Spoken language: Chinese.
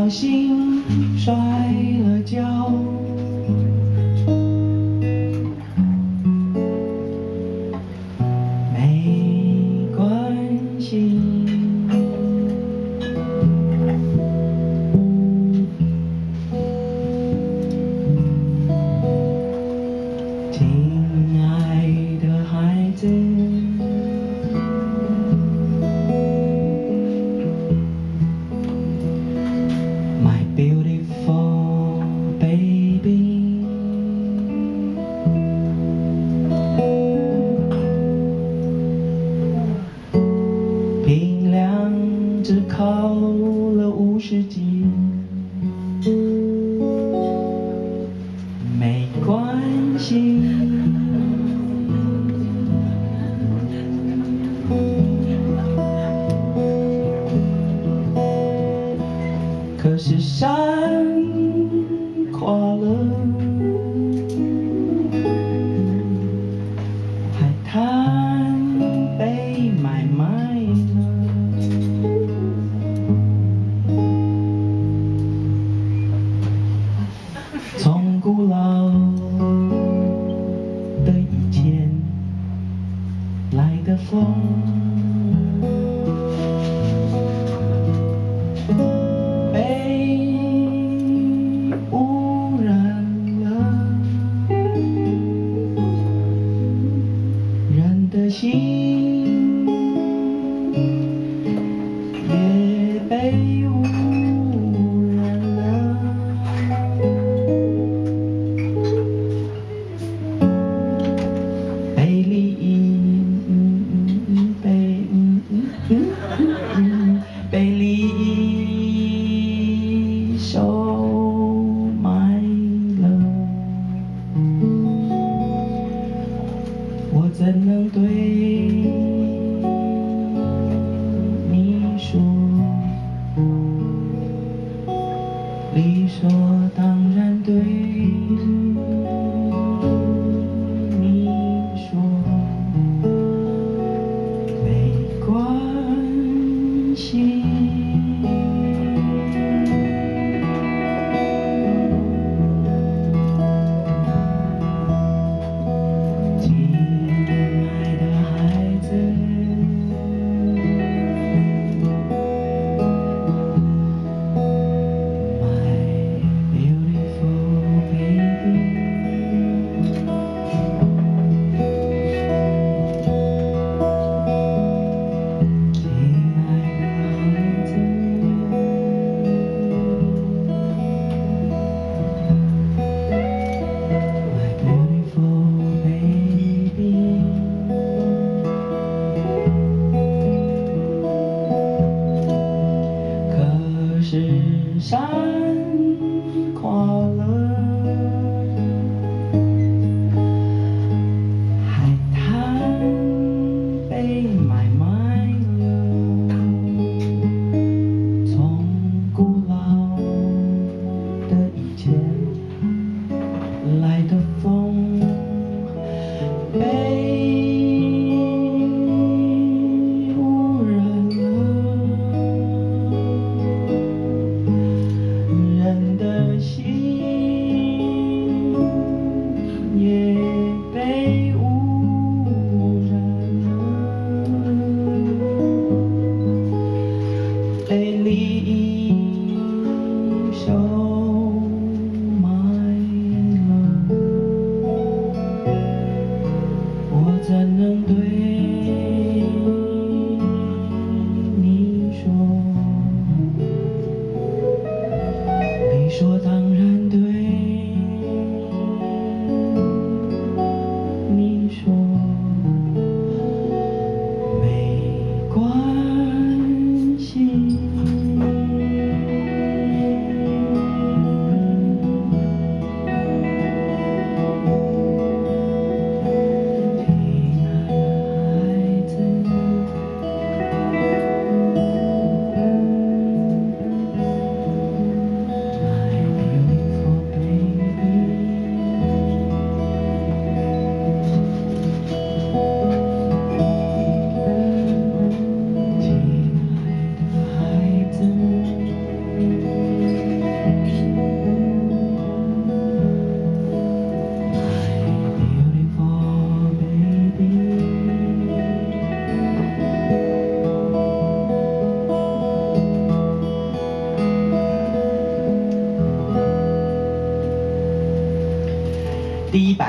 小心摔了跤，没关系。亲爱的孩子。 My beautiful baby， 平量只考了50级，没关系。可是山垮了，海滩被买卖了，从古老的以前来的风。 的心也被污染了，被利益收买了。 我怎能对你说，理所当然对你说，没关系。 山垮了，海滩被买卖了，从古老的以前来的风被。 被利益收买了，我怎能对你说，理所当然对你说，没关系。 亲爱的孩子。第100